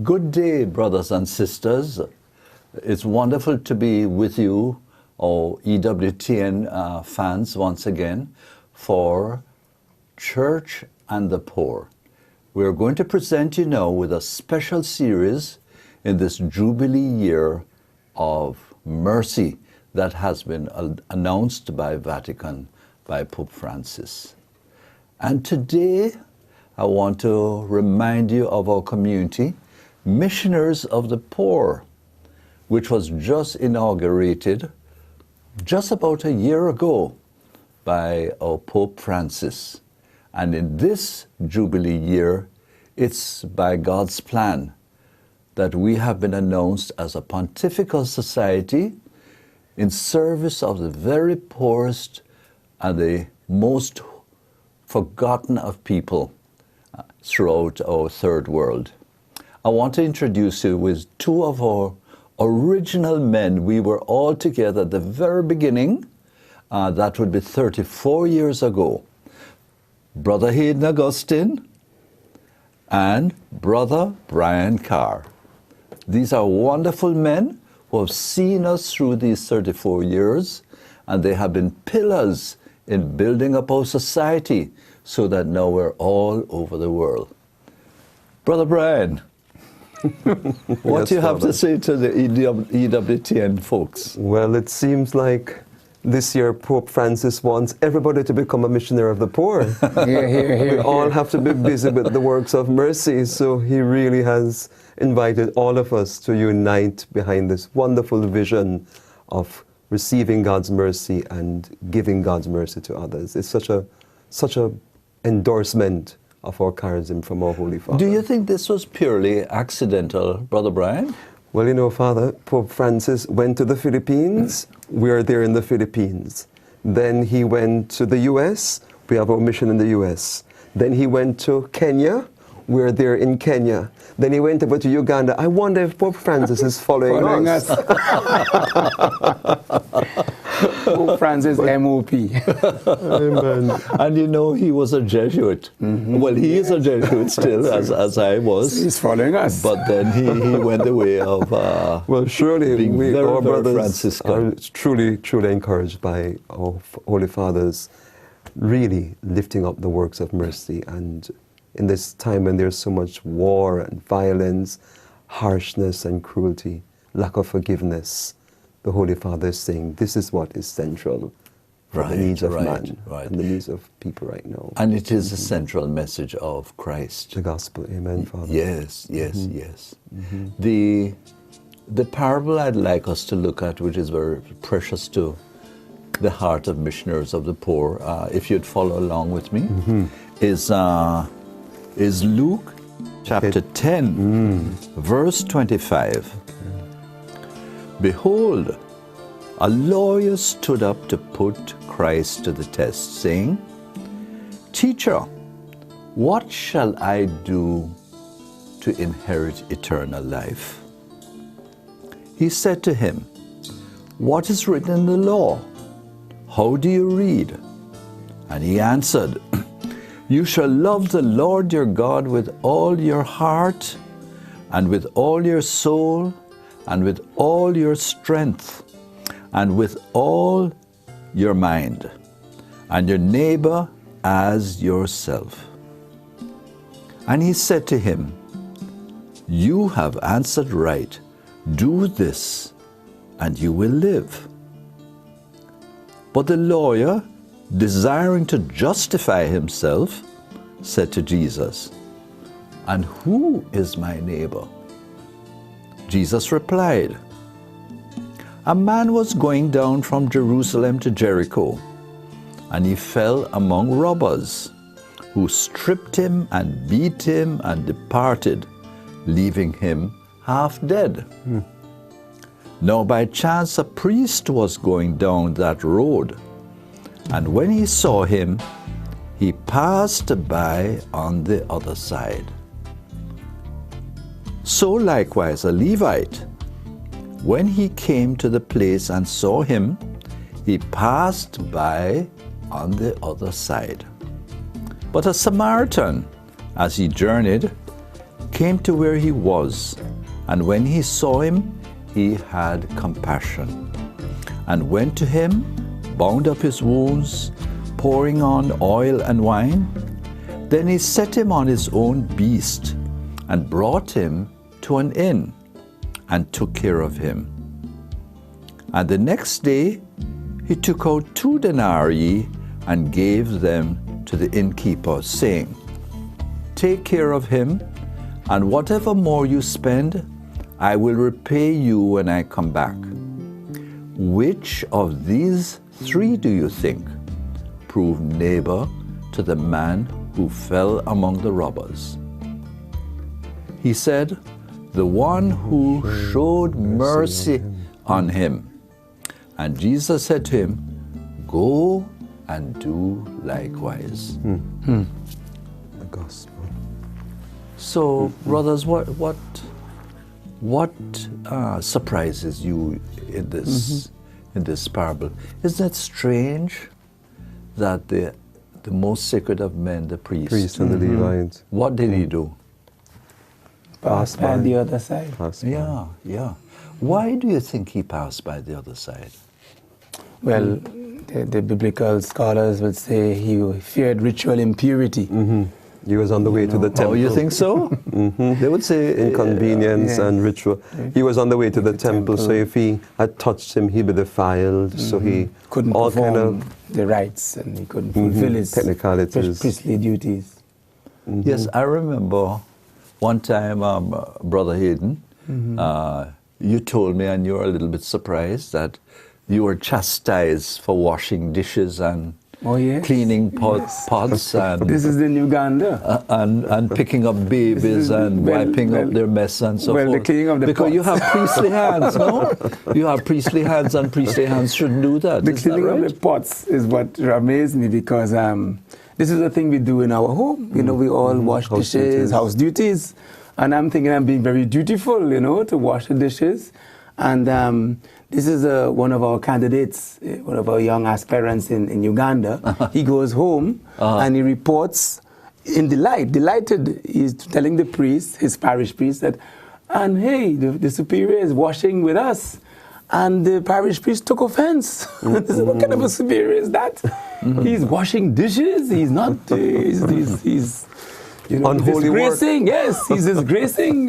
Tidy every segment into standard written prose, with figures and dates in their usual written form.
Good day, brothers and sisters. It's wonderful to be with you, our EWTN fans, once again, for Church and the Poor. We're going to present you now with a special series in this Jubilee year of mercy that has been announced by Vatican, by Pope Francis. And today, I want to remind you of our community, Missionaries of the Poor, which was just inaugurated just about a year ago by our Pope Francis. And in this Jubilee year, it's by God's plan that we have been announced as a pontifical society in service of the very poorest and the most forgotten of people throughout our third world. I want to introduce you with two of our original men. We were all together at the very beginning. That would be 34 years ago. Brother Hayden Augustine and Brother Brian Carr. These are wonderful men who have seen us through these 34 years, and they have been pillars in building up our society so that now we're all over the world. Brother Brian, what do you have to say to the EWTN folks? Well, it seems like this year Pope Francis wants everybody to become a missionary of the poor. We all have to be busy with the works of mercy, so he really has invited all of us to unite behind this wonderful vision of receiving God's mercy and giving God's mercy to others. It's such a endorsement of our charism from our Holy Father. Do you think this was purely accidental, Brother Brian? Well, you know, Father, Pope Francis went to the Philippines. We're there in the Philippines. Then he went to the U.S. We have our mission in the U.S. Then he went to Kenya. We're there in Kenya. Then he went over to Uganda. I wonder if Pope Francis is following us. Pope Francis, MOP. Amen. And you know, he was a Jesuit. Mm-hmm. Well, he is a Jesuit still, as I was. He's following us. But then he went the way of well, surely being our brothers Franciscan. are truly encouraged by our Holy Fathers really lifting up the works of mercy. And in this time when there's so much war and violence, harshness and cruelty, lack of forgiveness, the Holy Father is saying this is what is central for the needs of man and the needs of people right now. And it is a central message of Christ. The gospel, amen, Father. Yes. Mm-hmm. The parable I'd like us to look at, which is very precious to the heart of Missionaries of the Poor, if you'd follow along with me, is Luke chapter 10, verse 25. Behold, a lawyer stood up to put Christ to the test, saying, Teacher, what shall I do to inherit eternal life? He said to him, What is written in the law? How do you read? And he answered, You shall love the Lord your God with all your heart, and with all your soul, and with all your strength, and with all your mind, and your neighbor as yourself. And he said to him, You have answered right. Do this, and you will live. But the lawyer, desiring to justify himself, said to Jesus, And who is my neighbor? Jesus replied, A man was going down from Jerusalem to Jericho, and he fell among robbers, who stripped him and beat him and departed, leaving him half dead. Now by chance a priest was going down that road, and when he saw him, he passed by on the other side. So likewise a Levite, when he came to the place and saw him, he passed by on the other side. But a Samaritan, as he journeyed, came to where he was, and when he saw him, he had compassion, and went to him, bound up his wounds, pouring on oil and wine. Then he set him on his own beast, and brought him to an inn, and took care of him. And the next day he took out 2 denarii and gave them to the innkeeper, saying, Take care of him, and whatever more you spend, I will repay you when I come back. Which of these 3 do you think proved neighbor to the man who fell among the robbers? He said, The one who showed mercy on him. And Jesus said to him, Go and do likewise. The gospel. So, brothers, what surprises you in this parable? Isn't it strange that the most sacred of men, the priest, And the Levites. what did he do? Passed by the other side. Passed by. Yeah. Why do you think he passed by the other side? Well, the biblical scholars would say he feared ritual impurity. He was on the way to the temple. Oh, you think so? They would say Inconvenience yes. and ritual. He was on the way to the temple, so if he had touched him, he'd be defiled. So he Couldn't all perform kind of the rites, and he couldn't fulfill his technicalities. priestly duties. Yes, I remember one time, Brother Hayden, you told me, and you were a little bit surprised, that you were chastised for washing dishes and Oh, yes. cleaning pots and, This is in Uganda. and picking up babies and wiping up their mess and so forth. the cleaning of the because you pots. have priestly hands, no? You have priestly hands, and priestly hands shouldn't do that. The Is that cleaning right? of the pots is what amazed me, because this is a thing we do in our home. You know, we all wash House dishes, duties. house duties. And I'm thinking I'm being very dutiful, to wash the dishes. And this is one of our candidates, one of our young aspirants in Uganda. He goes home and he reports delighted. He's telling the priest, his parish priest, that, and hey, the superior is washing with us. And the parish priest took offense. This is, what kind of a superior is that? He's washing dishes. He's not. He's Unholy work. disgracing. Yes, he's disgracing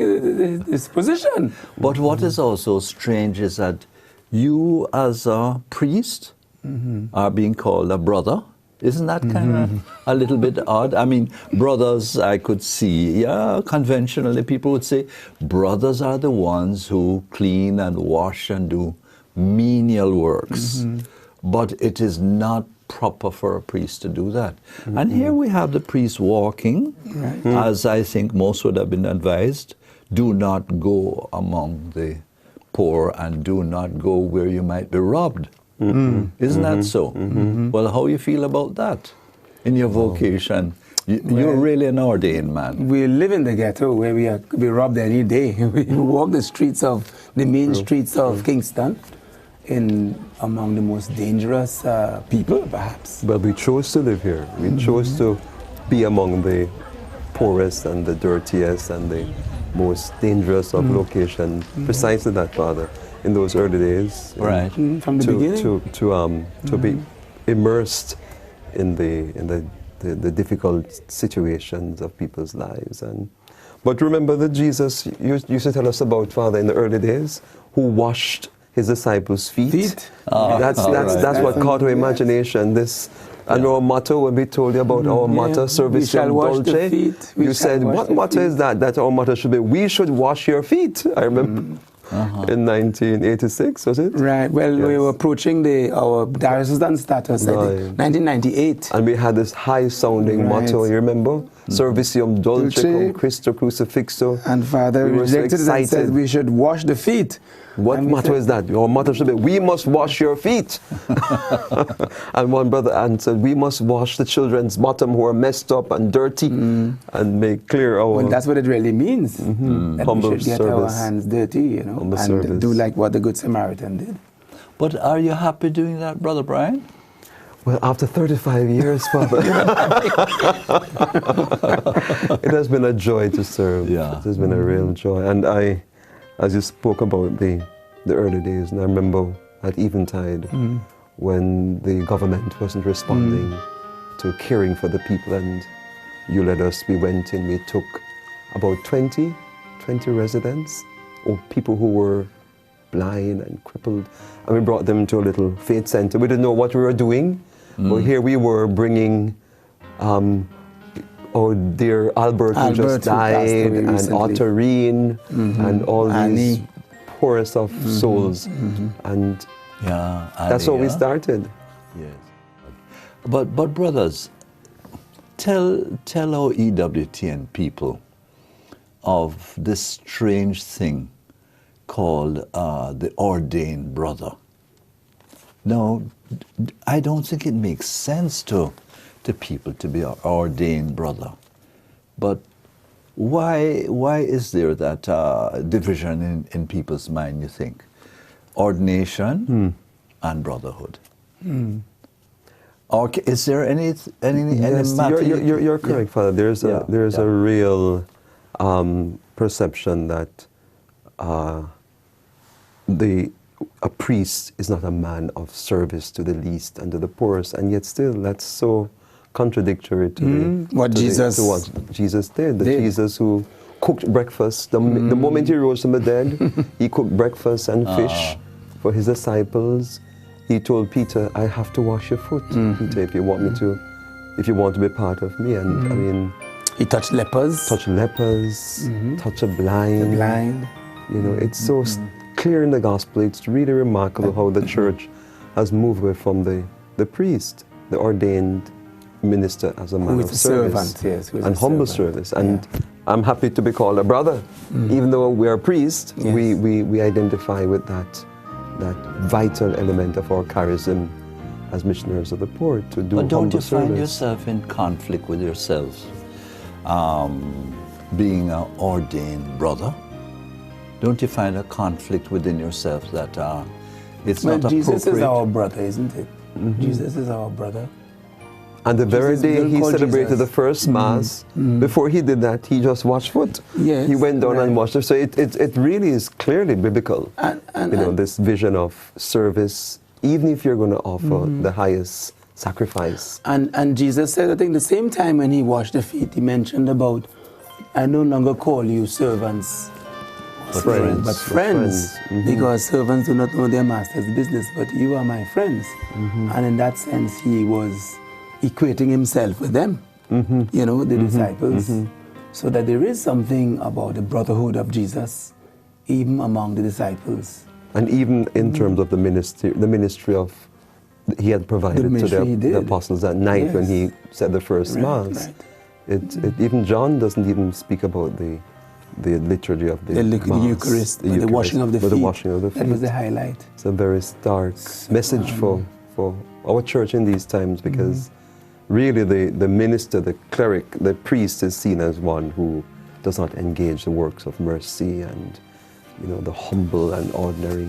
his position. But what is also strange is that you, as a priest, are being called a brother. Isn't that kind of a little bit odd? I mean, brothers, I could see, conventionally people would say brothers are the ones who clean and wash and do menial works. But it is not proper for a priest to do that. And here we have the priest walking, as I think most would have been advised, do not go among the poor and do not go where you might be robbed. Isn't that so? Well, how you feel about that in your vocation? You're really an ordained man. We live in the ghetto where we robbed any day. We walk the streets of the main streets of Kingston, among the most dangerous people, perhaps. But we chose to live here. We chose to be among the poorest and the dirtiest and the most dangerous of locations. Precisely that, Father. In those early days, Right. From the beginning. to be immersed in the difficult situations of people's lives. But remember that Jesus used to tell us about, Father, in the early days, who washed his disciples' feet. That's what caught our imagination. And our motto, when we told you about our motto, Service Dulce, you said, what motto is that? That our motto should be, we should wash your feet. I remember. in 1986, was it? Right. Well, we were approaching our diocesan status, I think, 1998. And we had this high-sounding motto, you remember? Servicium Dulce cum Christo Crucifixo. And Father rejected it and said we should wash the feet. What motto is that? Your motto should be, we must wash your feet. And one brother answered, we must wash the children's bottom who are messed up and dirty and make clear our... Well, that's what it really means. That humble we should get service. our hands dirty, you know, Humble and service. do like what the Good Samaritan did. But are you happy doing that, Brother Brian? Well, after 35 years, Father, it has been a joy to serve. Yeah. It has been a real joy. And as you spoke about the early days, and I remember at Eventide when the government wasn't responding to caring for the people, and you let us, we went in, we took about 20 residents, or people who were blind and crippled, and we brought them to a little faith center. We didn't know what we were doing, but here we were bringing our dear Albert who just died, and Otterine, and all Annie. these poorest of souls. And that's how we started. Yes. But brothers, tell our EWTN people of this strange thing called the ordained brother. Now, I don't think it makes sense to people to be an ordained brother. But why is there that division in people's mind, you think? Ordination and brotherhood. Or is there any Yes, matter? you're correct, Father. There's a real perception that a priest is not a man of service to the least and to the poorest, and yet still that's so contradictory to what Jesus did. Jesus who cooked breakfast. The moment he rose from the dead, he cooked breakfast and fish for his disciples. He told Peter, I have to wash your foot, Peter, if you want me to, if you want to be part of me. And I mean, he touched lepers. Touched a blind. You know, it's so clear in the gospel. It's really remarkable how the church has moved away from the priest, the ordained minister, as a man of service and humble service. And I'm happy to be called a brother. Even though we are priests, we identify with that vital element of our charism as missionaries of the poor, to do humble service. But don't you find yourself in conflict with yourselves, being an ordained brother? Don't you find a conflict within yourself that it's not appropriate? Jesus is our brother, isn't it? Jesus is our brother. And the very day he celebrated the first Mass, before he did that, he just washed foot. Yes, he went down and washed it. So it really is clearly biblical. And this vision of service, even if you're going to offer the highest sacrifice. And Jesus said, I think the same time when he washed the feet, he mentioned about, I no longer call you servants, but friends. Because servants do not know their master's business, but you are my friends. And in that sense, he was equating himself with them, you know, the disciples, so that there is something about the brotherhood of Jesus, even among the disciples. And even in terms of the ministry of, he had provided to the apostles that night when he said the first Mass. Even John doesn't even speak about the liturgy of the Mass, Eucharist, the washing of the feet. That was the highlight. It's a very stark message for our church in these times, because really the minister, the cleric, the priest is seen as one who does not engage the works of mercy and, you know, the humble and ordinary.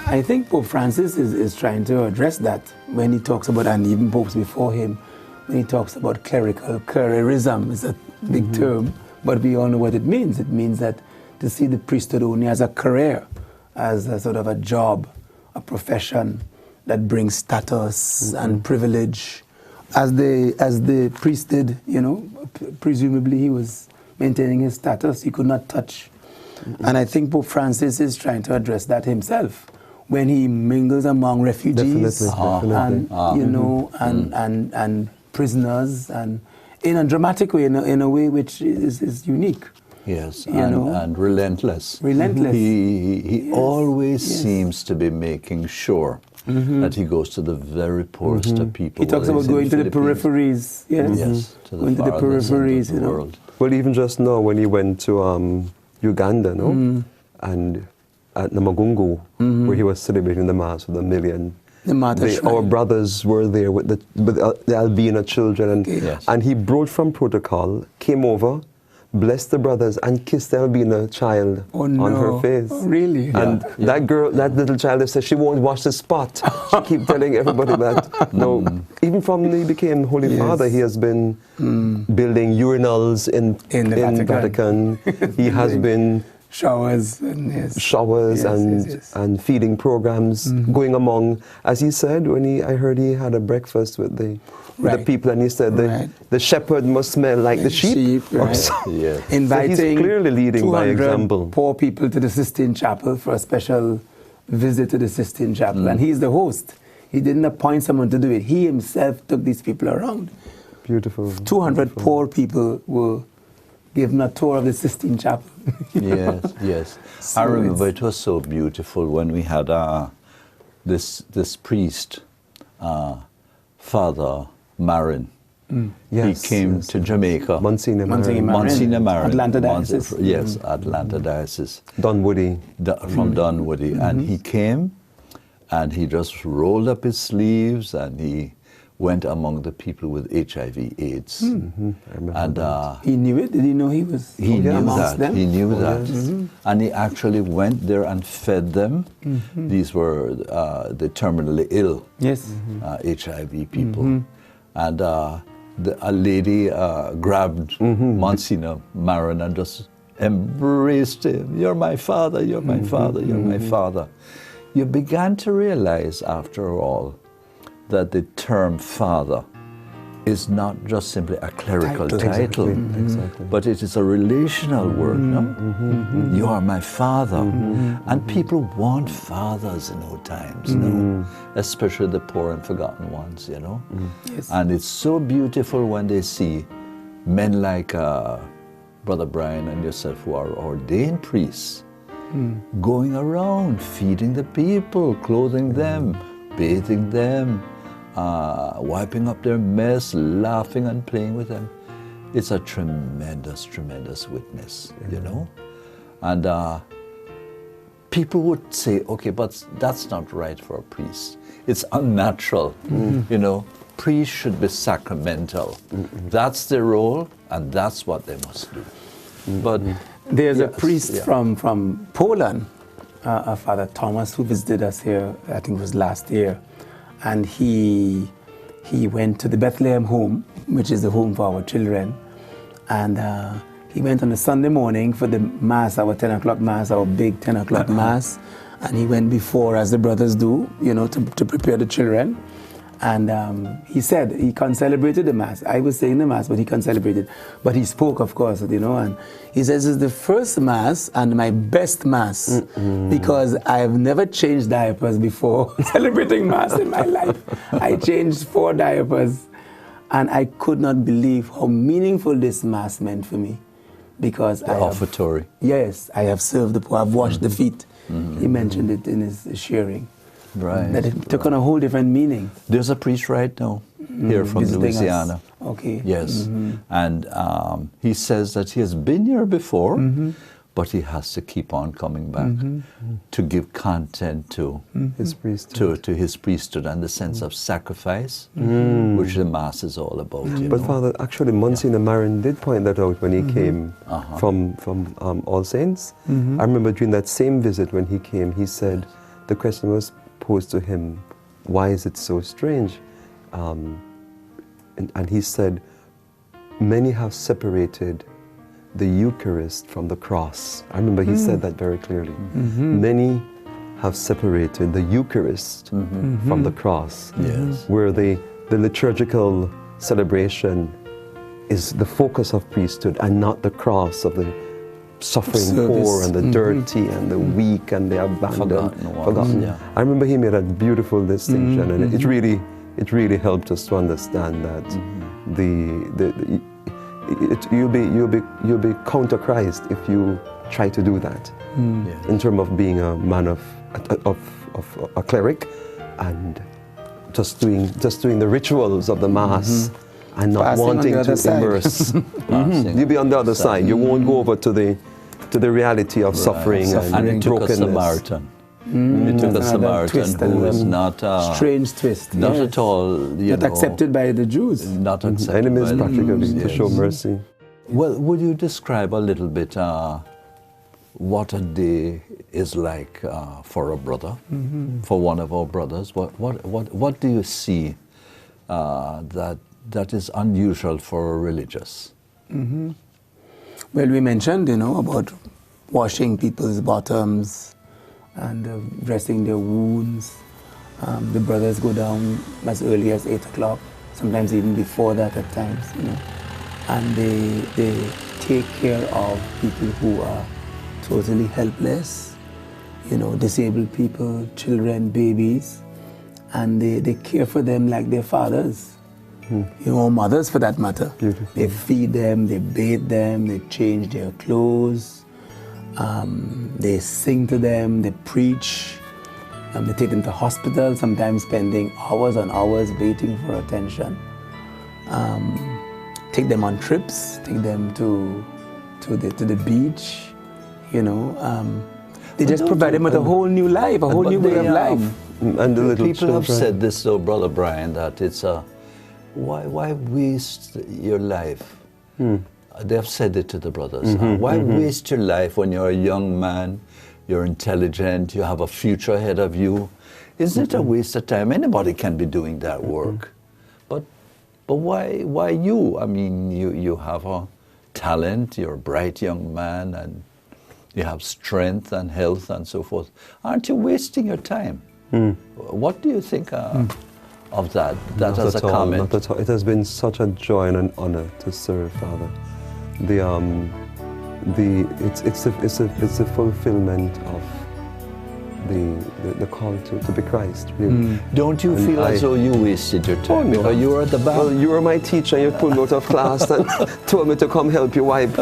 I think Pope Francis is trying to address that when he talks about, and even popes before him, when he talks about charism is a big term, but we all know what it means. It means that to see the priesthood only as a career, as a sort of a job, a profession that brings status and privilege. As the priest did, you know, presumably he was maintaining his status, he could not touch. And I think Pope Francis is trying to address that himself when he mingles among refugees and you know, and prisoners, and in a dramatic way, in a way which is unique. Yes, You know? and relentless. Relentless. He Yes, always yes. seems to be making sure that he goes to the very poorest of people. He talks whether about he's in going to the Philippines. peripheries. Yes. Yes, to the Going to the farthest end of peripheries, the you know. world. Well, even just now when he went to Uganda, no? And at Namagungu, where he was celebrating the Mass with 1 million. The Martyr Shrine. Our brothers were there with the albino children, and, Okay. Yes. and he broke from protocol, came over, blessed the brothers, and kissed the albino child on her face. Oh, really? And that girl, that little child, said she won't wash the spot. She keep telling everybody that. No, even from when he became Holy Yes. Father, he has been building urinals in the Vatican. He has been Showers and yes. showers Yes, and yes, yes. and feeding programs going among, as he said when I heard he had a breakfast with the Right. people, and he said Right. the shepherd must smell like the sheep. or right. so. Yes. Inviting So he's clearly leading by 200 example. poor people to the Sistine Chapel for a special visit to the Sistine Chapel, and he's the host. He didn't appoint someone to do it. He himself took these people around. Beautiful. 200 beautiful. poor people will give him a tour of the Sistine Chapel. Yes, yes. So I remember it's- it was so beautiful when we had this priest, Father Marin. Yes, he came yes, to yes. Jamaica. Monsignor Monsignor Marin. Marin. Monsignor Marin. Atlanta Diocese. Yes, Atlanta Diocese. Dunwoody. From Dunwoody. And he came and he just rolled up his sleeves and he went among the people with HIV AIDS. I remember And that. He knew it? Did he know he was he knew amongst that. them? He knew that. yes. And he actually went there and fed them. These were the terminally ill Yes. HIV people. And a lady grabbed Monsignor Marin and just embraced him. You're my father, you're my father, you're my father. You began to realize, after all, that the term father is not just simply a clerical title, Exactly. but it is a relational word, no? You are my father. And people want fathers in old times, no? Especially the poor and forgotten ones, you know? Yes. And it's so beautiful when they see men like Brother Brian and yourself, who are ordained priests, going around feeding the people, clothing them, bathing them, wiping up their mess, laughing and playing with them. It's a tremendous, tremendous witness, you know? And people would say, okay, but that's not right for a priest. It's unnatural, you know? Priests should be sacramental. That's their role, and that's what they must do. But There's a yes, priest yeah. from Poland, Father Thomas, who visited us here, I think it was last year. And he went to the Bethlehem home, which is the home for our children. And he went on a Sunday morning for the Mass, our 10 o'clock Mass, our big 10 o'clock Mass. And he went before, as the brothers do, you know, to prepare the children. And he said he concelebrated the Mass. I was saying the Mass, but he concelebrated. But he spoke, of course, you know, and he says it's the first Mass and my best Mass because I've never changed diapers before celebrating Mass in my life. I changed 4 diapers, and I could not believe how meaningful this Mass meant for me because the offertory. Yes, I have served the poor, I've washed the feet. He mentioned it in his sharing. Right. That it took on a whole different meaning. There's a priest right now here from Visiting us. Louisiana. Okay. Yes. And he says that he has been here before, but he has to keep on coming back to give content to His priesthood. to his priesthood and the sense of sacrifice, which the Mass is all about. You But know? Father, actually, Monsignor Marin did point that out when he came from All Saints. I remember during that same visit when he came, he said the question was posed to him, why is it so strange? And he said, many have separated the Eucharist from the cross. I remember he said that very clearly. Many have separated the Eucharist from the cross, Yes. where the liturgical celebration is the focus of priesthood and not the cross of the suffering Service. poor and the dirty and the weak and the abandoned, Forgotten ones, yeah. I remember he made a beautiful distinction, and it really helped us to understand that you'll be counter Christ if you try to do that. Yeah. In terms of being a man of a cleric and just doing the rituals of the Mass and not Fasting wanting on the to other immerse. Fasting You'll be on the other side. You won't go over to the reality of suffering And it and took a brokenness. Samaritan. It took a Another Samaritan twist who and was a not strange twist. not yes. at all, Not accepted by the Jews. Not accepted. Enemies by the practically Jews, to show yes. mercy. Well, would you describe a little bit what a day is like for a brother, for one of our brothers? What do you see that is unusual for a religious? Well, we mentioned, about washing people's bottoms and dressing their wounds. The brothers go down as early as 8 o'clock, sometimes even before that at times, and they take care of people who are totally helpless, disabled people, children, babies, and they care for them like their fathers. Or mothers for that matter. Beautiful. They feed them, they bathe them, they change their clothes, they sing to them, they preach, they take them to hospital, sometimes spending hours and hours waiting for attention. Take them on trips, take them to the beach, They just provide them with a whole new life, a whole new way of life. And the little people have children. said this, though, Brother Brian, that it's a why waste your life? They have said it to the brothers. Why waste your life when you're a young man, you're intelligent, you have a future ahead of you? Isn't it a waste of time? Anybody can be doing that work. But why you? I mean, you have a talent, you're a bright young man, and you have strength and health and so forth. Aren't you wasting your time? What do you think of that? That as a comment. Not at all. It has been such a joy and an honor to serve, Father. It's a fulfillment of the call to be Christ. Really. Don't you feel as though you wasted your time? no. Because you were at the back. Well, you were my teacher. You pulled me out of class and told me to come help you wipe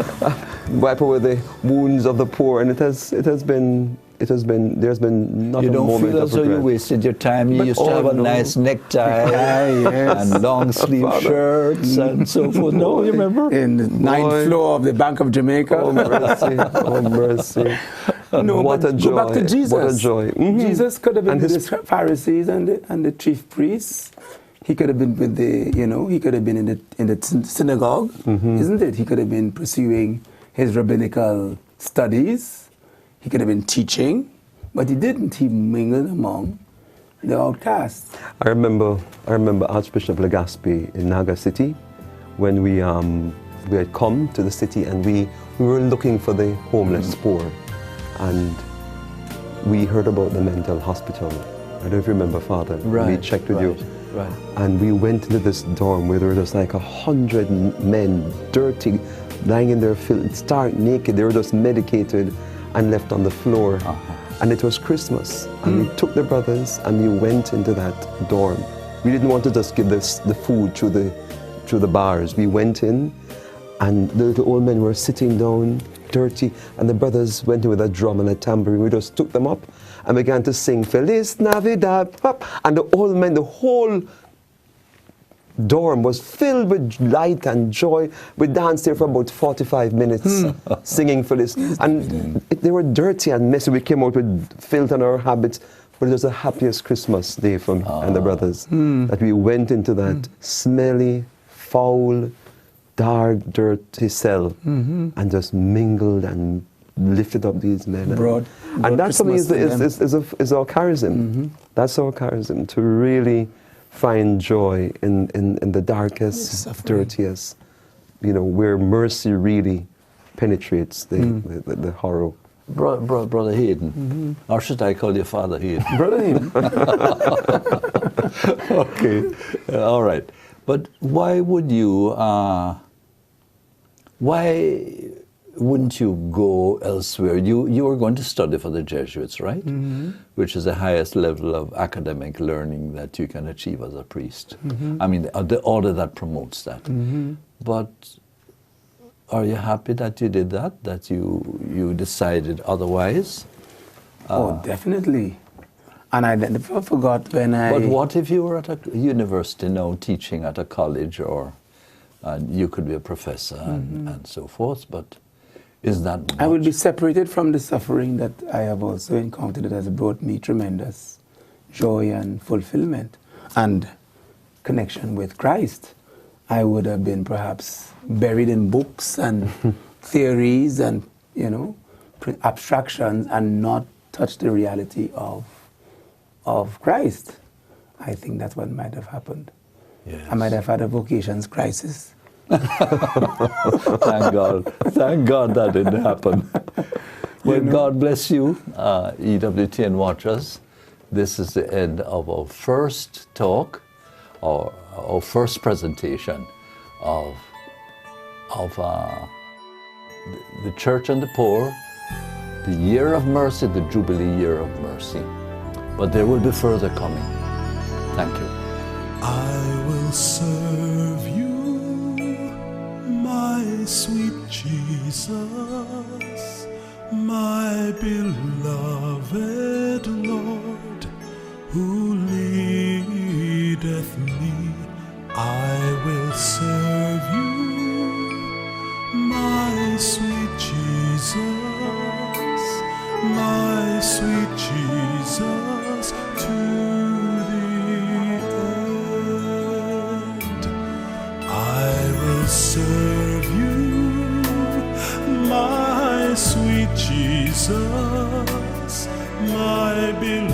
away the wounds of the poor, and there's been not You a don't moment feel of as though you regret. wasted your time. You used to have a nice necktie and long sleeve shirts and so forth. No, you remember? In the ninth floor of the Bank of Jamaica. Oh mercy! Oh mercy! No, what but a joy! go back to Jesus. What a joy! Jesus could have been with the Pharisees and the chief priests. He could have been with he could have been in the synagogue, isn't it? He could have been pursuing his rabbinical studies. He could have been teaching, but he didn't. He mingled among the outcasts. I remember Archbishop Legaspi in Naga City when we had come to the city and we were looking for the homeless poor, and we heard about the mental hospital. I don't know if you remember, Father. Right, We checked with you. Right. And we went into this dorm where there were just like 100 men, dirty, lying in their filth, stark naked. They were just medicated and left on the floor. And it was Christmas. And we took the brothers and we went into that dorm. We didn't want to just give the food through the bars. We went in and the little old men were sitting down, dirty, and the brothers went in with a drum and a tambourine. We just took them up and began to sing Feliz Navidad, pop. And the old men, the whole dorm was filled with light and joy. We danced there for about 45 minutes, singing Feliz. And they were dirty and messy. We came out with filth on our habits. But it was the happiest Christmas day for me and the brothers, that we went into that smelly, foul, dark, dirty cell and just mingled and lifted up these men. And that for me is our charism. That's our charism, to really find joy in the darkest, dirtiest, where mercy really penetrates the horror. Brother Hayden, or should I call you Father Hayden? Brother Hayden. Okay, all right. But why would you? Why wouldn't you go elsewhere? You were going to study for the Jesuits, right? Which is the highest level of academic learning that you can achieve as a priest. I mean, the order that promotes that. But are you happy that you did that? That you decided otherwise? Oh, definitely. And I never forgot when But what if you were at a university now, teaching at a college, or you could be a professor and so forth? But is that much? I would be separated from the suffering that I have also encountered that has brought me tremendous joy and fulfillment and connection with Christ. I would have been perhaps buried in books and theories and, abstractions and not touch the reality of Christ. I think that's what might have happened. Yes. I might have had a vocations crisis. Thank God. Thank God that didn't happen. Well, God bless you, EWTN watchers. This is the end of our first talk, or our first presentation of the Church and the Poor, the Year of Mercy, the Jubilee Year of Mercy. But there will be further coming. Thank you. I will serve you, my sweet Jesus, my beloved Lord, who leadeth me. I will serve you, my sweet Jesus, my sweet Jesus, to the end. I will serve you, my sweet Jesus, my beloved